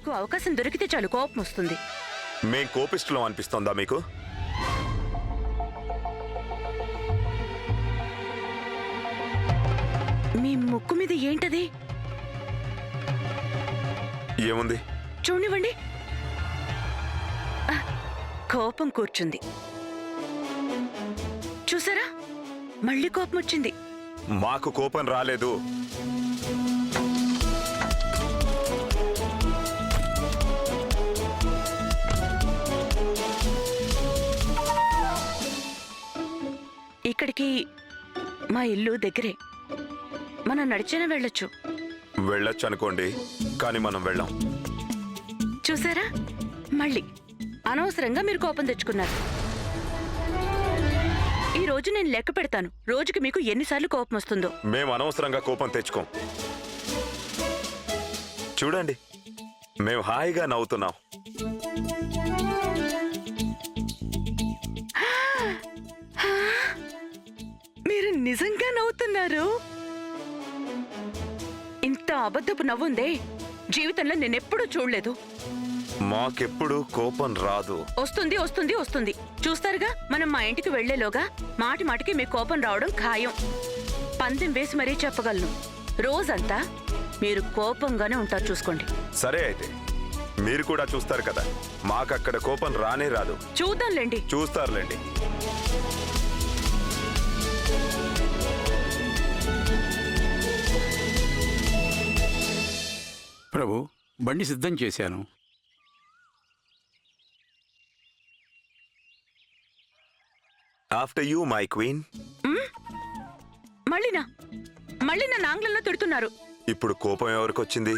మీకు అవకాశం దొరికితే చాలు కోపం వస్తుంది. మేం కోపిష్టలం అనిపిస్తోందా మీకు? మీ ముక్కు మీద ఏంటది? ఏముంది చూడనివ్వండి. కోపం కూర్చుంది. చూసారా, మళ్ళీ కోపం వచ్చింది. మాకు కోపం రాలేదు. ఇక్కడికి మా ఇల్లు దగ్గరే, మనం నడిచేనా వెళ్ళొచ్చు. వెళ్ళొచ్చు అనుకోండి, కానీ మనం వెళ్ళాం. చూసారా, మళ్ళీ అనవసరంగా మీరు కోపం తెచ్చుకున్నారు. ఈ రోజు నేను లెక్క పెడతాను, రోజుకి మీకు ఎన్నిసార్లు కోపం వస్తుందో. మేము అనవసరంగా కోపం తెచ్చుకోం. చూడండి, మేము హాయిగా నవ్వుతున్నాం. మీరు నిజంగా నవ్వుతున్నారు. ఇంత అబద్ధపు నవ్వుందే జీవితంలో నేనెప్పుడూ చూడలేదు. మాకెప్పుడు కోపం రాదు. వస్తుంది వస్తుంది వస్తుంది. చూస్తారుగా, మనం మా ఇంటికి వెళ్లేలోగా మాటి మాటికి మీ కోపం రావడం ఖాయం. పందెం వేసి మరీ చెప్పగలను, రోజంతా మీరు కోపంగానే ఉంటారు. చూసుకోండి. సరే, అయితే మీరు కూడా చూస్తారు కదా, మాకక్కడ కోపం రానే రాదు. చూద్దాంలేండి. చూస్తారులేండి. ప్రభు, బండి సిద్ధం చేశాను. After you my queen. మళ్ళీ నన్ను ఆంగ్లంలో తిడుతున్నారు. ఇప్పుడు కోపం ఎవరికొచ్చింది?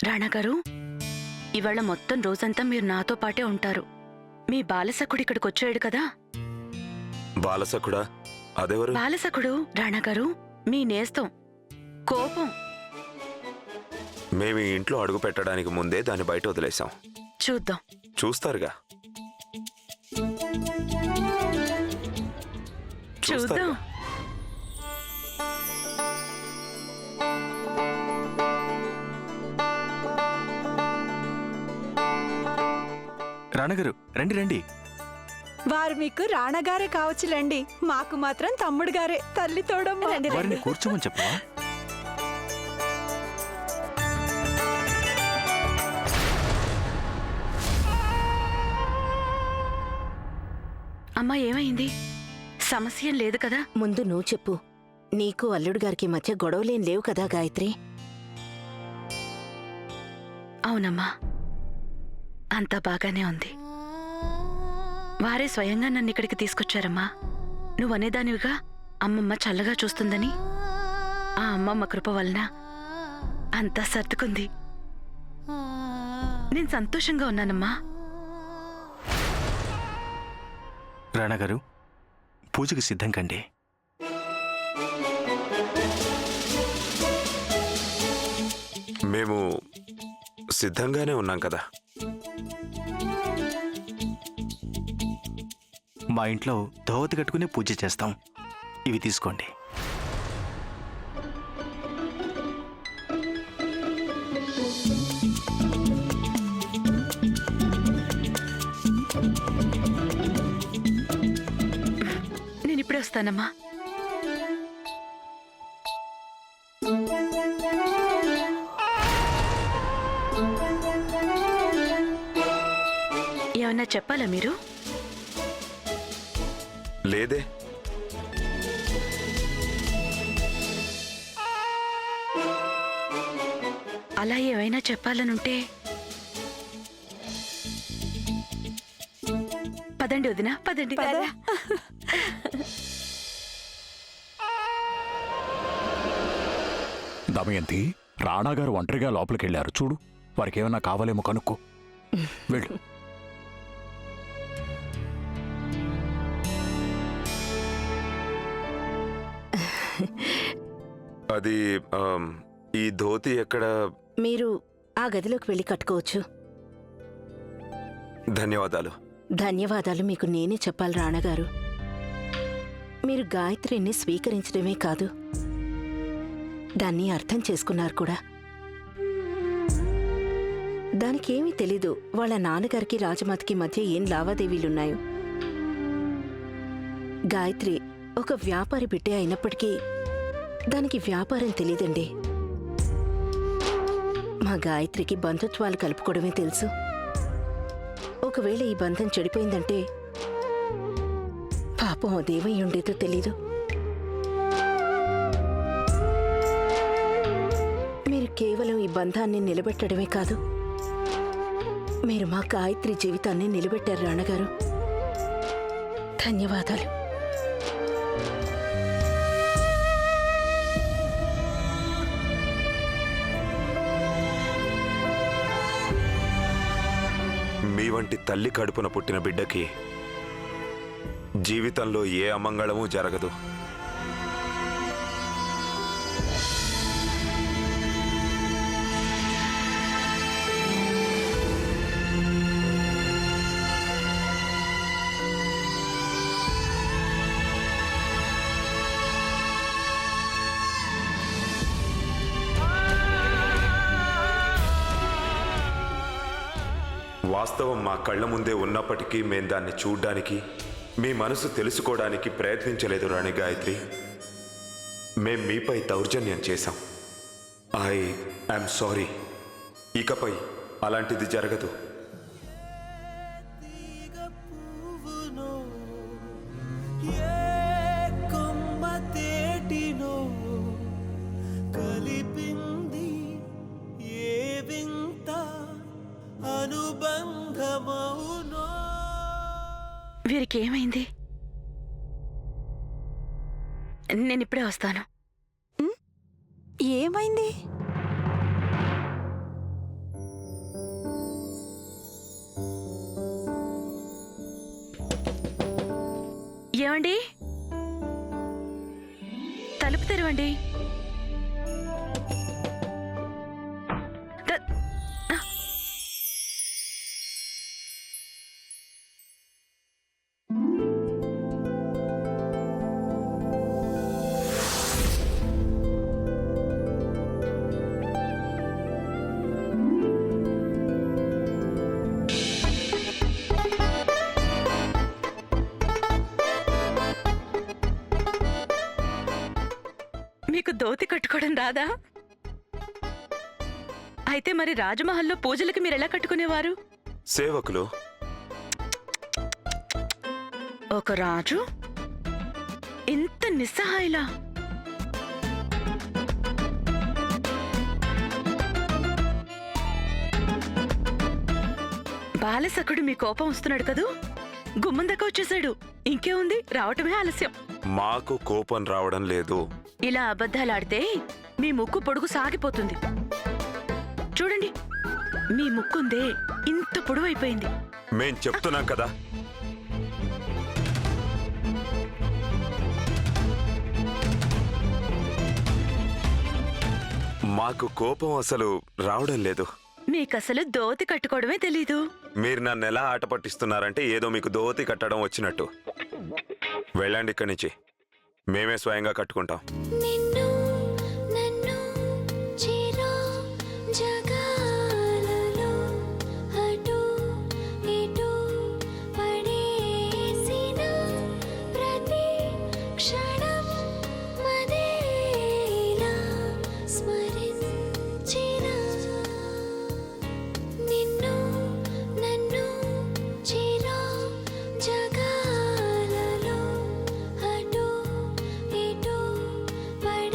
రాణా గారు, ఇవాళ మొత్తం రోజంతా మీరు నాతో పాటే ఉంటారు. మీ బాలసఖుడు ఇక్కడికి వచ్చాడు కదా. బాలసఖుడా? అదెవరు? బాలసఖుడు రాణా గారు, మీ నేస్తం. కోపం. మేము ఈ ఇంట్లో అడుగు పెట్టడానికి ముందే దాన్ని బయట వదిలేసాం. చూద్దాం. చూస్తారుగా. చూద్దాం. రాణగారు, రండి రండి. వారు మీకు రాణగారే కావచ్చులేండి, మాకు మాత్రం తమ్ముడు గారే. తల్లి తోడమ్మ. వారిని కూర్చోమని చెప్పవా? అమ్మా, ఏమైంది? సమస్య లేదు కదా? ముందు నువ్వు చెప్పు. నీకు అల్లుడు గారికి మధ్య గొడవలేం లేవు కదా గాయత్రి? అవునమ్మా, అంతా బాగానే ఉంది. వారే స్వయంగా నన్ను ఇక్కడికి తీసుకొచ్చారమ్మా. నువ్వనేదానివిగా అమ్మమ్మ చల్లగా చూస్తుందని. ఆ అమ్మమ్మ కృప వలన అంతా సర్దుకుంది. నేను సంతోషంగా ఉన్నానమ్మా. రాణగారు, పూజకి సిద్ధం కండి. మేము సిద్ధంగానే ఉన్నాం కదా. మా ఇంట్లో ధోవతి కట్టుకునే పూజ చేస్తాం. ఇవి తీసుకోండి. నేను ఇప్పుడే వస్తానమ్మా. ఏమన్నా చెప్పాలా మీరు? లేదే. అలా ఏమైనా చెప్పాలనుంటే పదండి వదినా, పదండి. దమయంతి, రాణాగారు ఒంటరిగా లోపలికెళ్లారు. చూడు, వారికి ఏమన్నా కావాలేమో కనుక్కో. వెళ్ళు. అది ఈ ధోతి ఎక్కడ? మీరు ఆ గదిలోకి వెళ్ళి కట్టుకోవచ్చు. ధన్యవాదాలు. ధన్యవాదాలు మీకు నేనే చెప్పాలి రాణగారు. మీరు గాయత్రిని స్వీకరించడమే కాదు, దాన్ని అర్థం చేసుకున్నారు కూడా. దానికేమీ తెలీదు వాళ్ళ నాన్నగారికి రాజమాతకి మధ్య ఏం లావాదేవీలున్నాయో. గాయత్రి ఒక వ్యాపారి బిడ్డే అయినప్పటికీ దానికి వ్యాపారం తెలీదండి. మా గాయత్రికి బంధుత్వాలు కలుపుకోవడమే తెలుసు. ఒకవేళ ఈ బంధం చెడిపోయిందంటే పాపం అదేమై ఉండేదో తెలీదు. మీరు కేవలం ఈ బంధాన్ని నిలబెట్టడమే కాదు, మీరు మా గాయత్రి జీవితాన్ని నిలబెట్టారు రాణగారు. ధన్యవాదాలు. మీ వంటి తల్లి కడుపున పుట్టిన బిడ్డకి జీవితంలో ఏ అమంగళమూ జరగదు. వాస్తవం మా కళ్ళ ముందే ఉన్నప్పటికీ మేం దాన్ని చూడ్డానికి, మీ మనసు తెలుసుకోవడానికి ప్రయత్నించలేదు రాణి గాయత్రి. మేం మీపై దౌర్జన్యం చేశాం. I am sorry. ఇకపై అలాంటిది జరగదు. వీరికి ఏమైంది? నేను ఇప్పుడే వస్తాను. ఏమైంది? ఏమండి, తలుపు తెరవండి. మీకు ధోతి కట్టుకోవడం రాదా? అయితే మరి రాజమహల్లో పూజలకి మీరెలా కట్టుకునేవారు? సేవకులు. ఒక రాజు ఇంత నిస్సహాయలా? బాలసకుడు మీ కోపం వస్తున్నాడు కదూ, గుమ్మం దాకా వచ్చేసాడు. ఇంకే ఉంది, రావటమే ఆలస్యం. మాకు కోపం రావడం లేదు. ఇలా అబద్ధాలాడితే మీ ముక్కు పొడుగు సాగిపోతుంది. చూడండి, మీ ముక్కుందే ఇంత పొడవైపోయింది. మేం చెప్తున్నాం కదా. మాకు కోపం అసలు రావడం లేదు. మీకసలు ధోతి కట్టుకోవడమే తెలీదు. మీరు నన్ను ఎలా ఆట పట్టిస్తున్నారంటే ఏదో మీకు ధోతి కట్టడం వచ్చినట్టు. వెళ్ళండి ఇక్కడి నుంచి, మేమే స్వయంగా కట్టుకుంటాం. జగాలలో అటు ఇటు పడే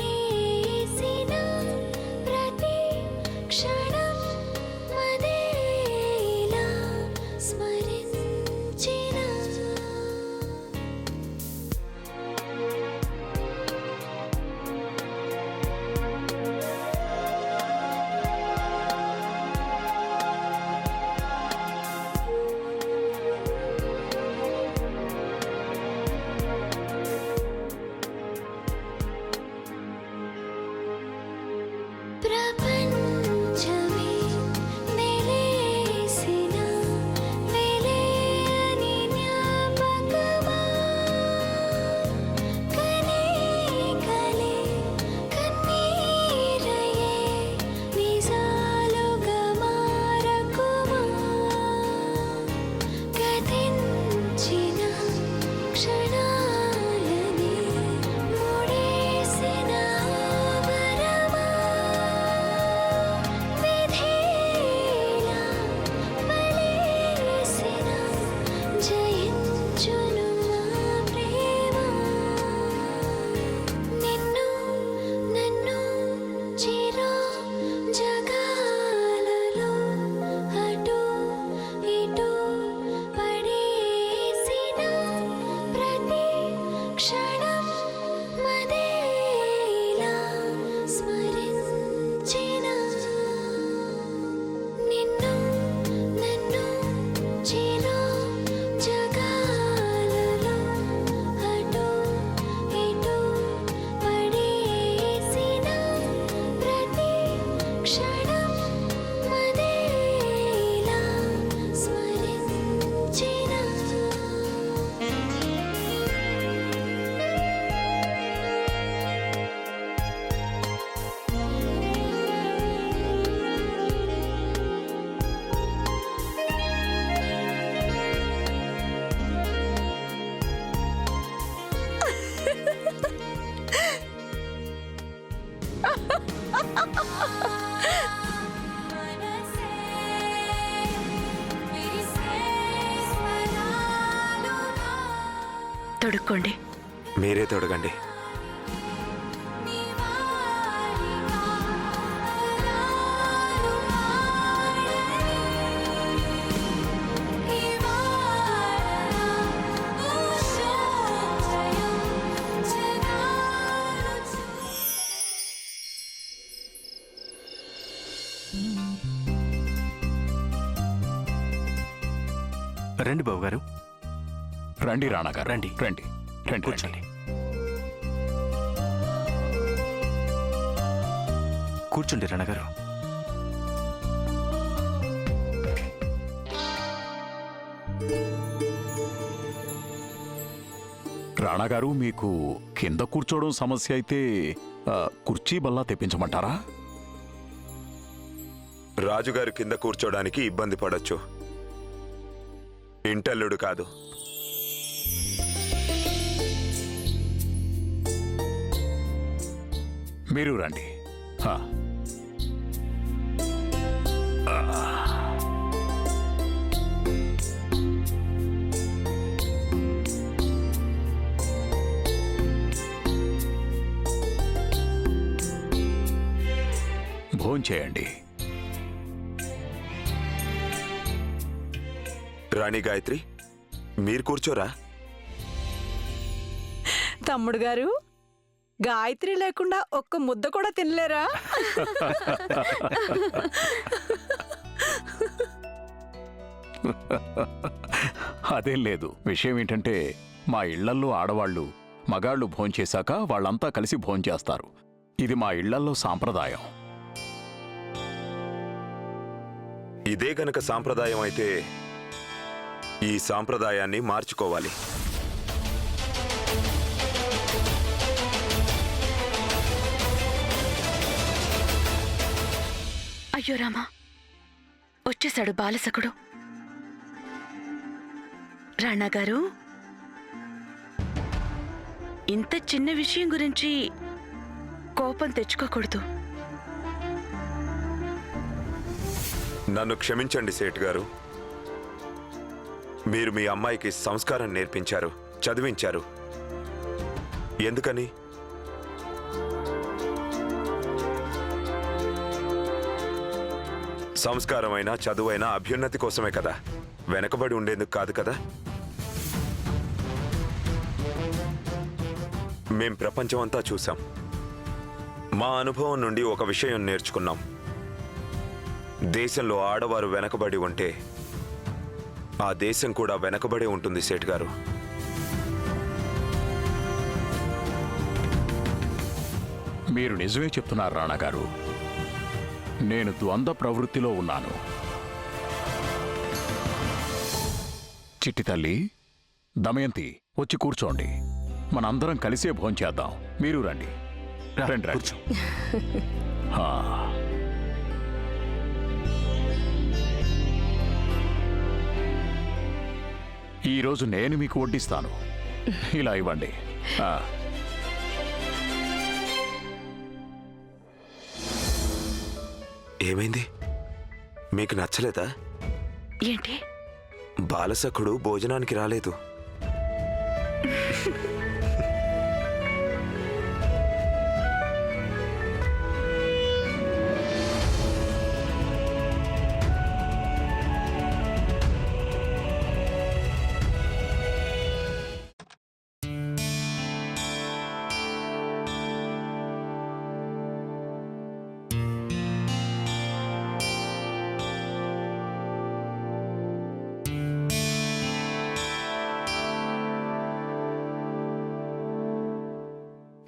తొడుక్కోండి. మీరే తొడగండి. రండి బాబు గారు. రండి రాణాగారు, రండి. రండి రండి కూర్చోండి. కూర్చోండి రాణగారు. రాణాగారు, మీకు కింద కూర్చోవడం సమస్య అయితే కుర్చీ బల్లా తెప్పించమంటారా? రాజుగారు కింద కూర్చోడానికి ఇబ్బంది పడొచ్చు. ఇంటల్లుడు కాదు. మీరు రండి. హా. భోంచేయండి. రాణి గాయత్రి, మీరు కూర్చోరా. తమ్ముడు గారు, గాయత్రి లేకుండా ఒక్క ముద్ద కూడా తినలేరా? అదేం లేదు. విషయం ఏంటంటే మా ఇళ్లల్లో ఆడవాళ్లు మగాళ్లు భోంచేశాక వాళ్ళంతా కలిసి భోంచేస్తారు. ఇది మా ఇళ్లల్లో సాంప్రదాయం. ఇదే గనక సాంప్రదాయం అయితే ఈ సాంప్రదాయాన్ని మార్చుకోవాలి. అయ్యో రామా, వచ్చేశాడు బాలసకుడు. రాణాగారు, ఇంత చిన్న విషయం గురించి కోపం తెచ్చుకోకూడదు. నన్ను క్షమించండి సేట్ గారు. మీరు మీ అమ్మాయికి సంస్కారం నేర్పించారు, చదివించారు. ఎందుకని? సంస్కారమైన చదువైన అభ్యున్నతి కోసమే కదా, వెనకబడి ఉండేందుకు కాదు కదా. మేం ప్రపంచమంతా చూసాం. మా అనుభవం నుండి ఒక విషయం నేర్చుకున్నాం. దేశంలో ఆడవారు వెనకబడి ఉంటే ఆ దేశం కూడా వెనకబడే ఉంటుంది సేట్ గారు. మీరు నిజమే చెప్తున్నారు రాణాగారు. నేను ద్వంద్వ ప్రవృత్తిలో ఉన్నాను. చిట్టి తల్లి, దమయంతి, వచ్చి కూర్చోండి. మనందరం కలిసే భోంచేద్దాం. మీరు రండి. రండి రండి. కూర్చో. హా. ఈరోజు నేను మీకు వడ్డిస్తాను. ఇలా ఇవ్వండి. ఏమైంది? మీకు నచ్చలేదా? ఏంటి? బాలసఖుడు భోజనానికి రాలేదు.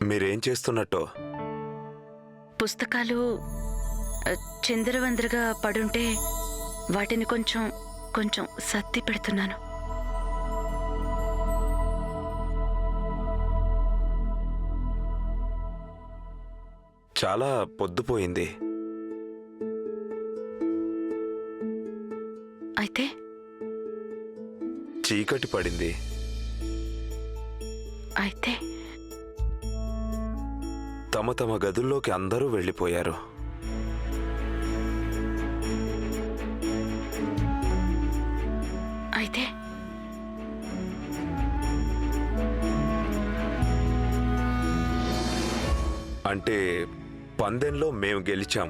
మీరేం చేస్తున్నట్టో? పుస్తకాలు చిందరవందరగా పడుంటే వాటిని కొంచెం కొంచెం సర్ది పెడుతున్నాను. చాలా పొద్దుపోయింది. అయితే చీకటి పడింది. అయితే తమ తమ గదుల్లోకి అందరూ వెళ్ళిపోయారు. అయితే అంటే పందెంలో మేము గెలిచాం.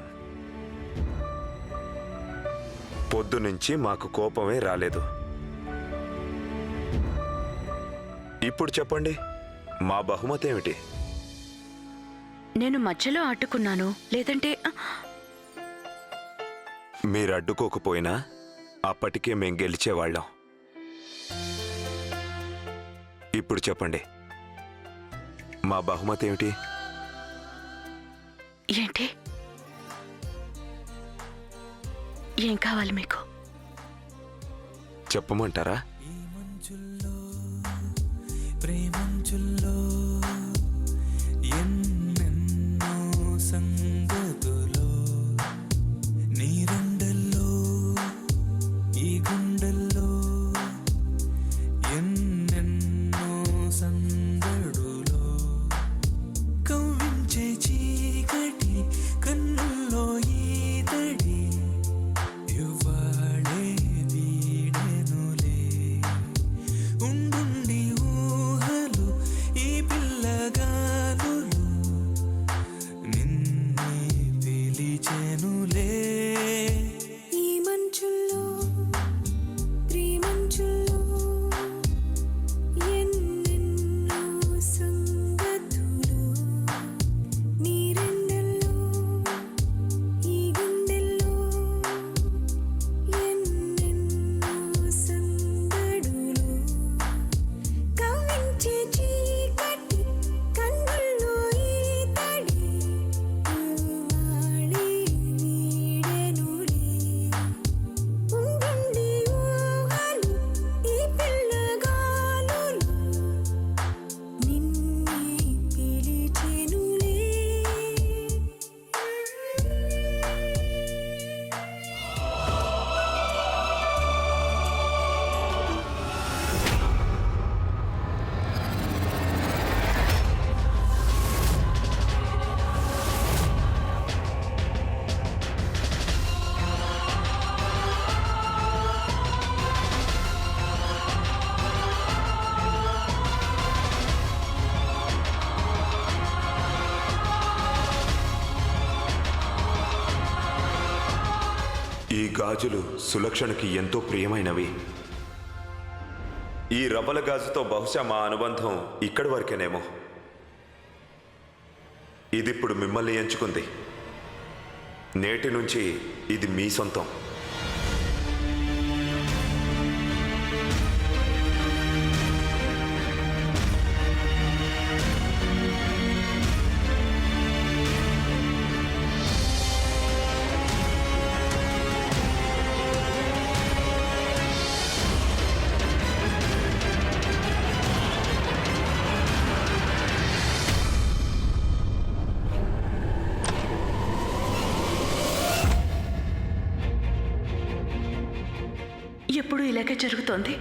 పొద్దునుంచి మాకు కోపమే రాలేదు. ఇప్పుడు చెప్పండి, మా బహుమతి ఏమిటి? నేను మధ్యలో అడ్డుకున్నాను, లేదంటే మీరు అడ్డుకోకపోయినా అప్పటికే మేం గెలిచేవాళ్ళం. ఇప్పుడు చెప్పండి, మా బహుమతి ఏమిటి? ఏంటి? ఏం కావాలి మీకు? చెప్పమంటారా? ప్రేమంచుల్లో ఎన్నెన్నో సంగతులో నీరుండల్లో ఈ గుండెల్లో ఎన్నెన్నో సందడులో కవ్వించే చీకటి కన్నుల్లో ఈతడి ఇవ్వాళే వీడెనులే ఉండుండి ఊహలు ఈ పిల్లగాలులు నిన్నే పిలిచెనులే ఈ మంచుల్లో ప్రేమంచుల్లో ఎన్నెన్నో సంగతులు నీరెండల్లో ఈ గుండెల్లో ఎన్నెన్నో సందడులు కవ్వించే చీకటి కన్నుల్లో ఈతడి ఇవ్వాళే వీడెనులే ఉండుండి ఊహలు ఈ పిల్లగాలులు నిన్నే పిలిచెనులే. ఈ గాజులు సులక్షణకి ఎంతో ప్రియమైనవి. ఈ రవ్వల గాజుతో బహుశా మా అనుబంధం ఇక్కడి వరకేనేమో. ఇదిప్పుడు మిమ్మల్ని ఎంచుకుంది. నేటి నుంచి ఇది మీ సొంతం. ఎప్పుడు ఇలాగే జరుగుతోంది.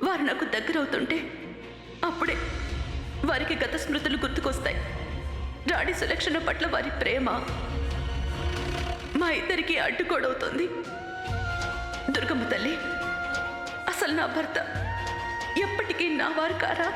వారు నాకు దగ్గరవుతుంటే అప్పుడే వారికి గత స్మృతులు గుర్తుకొస్తాయి. రాణి సులక్షణ పట్ల వారి ప్రేమ మా ఇద్దరికి అడ్డుకోడవుతుంది. దుర్గమ్మ తల్లి, అసలు నా భర్త ఎప్పటికీ నా వారు కారా?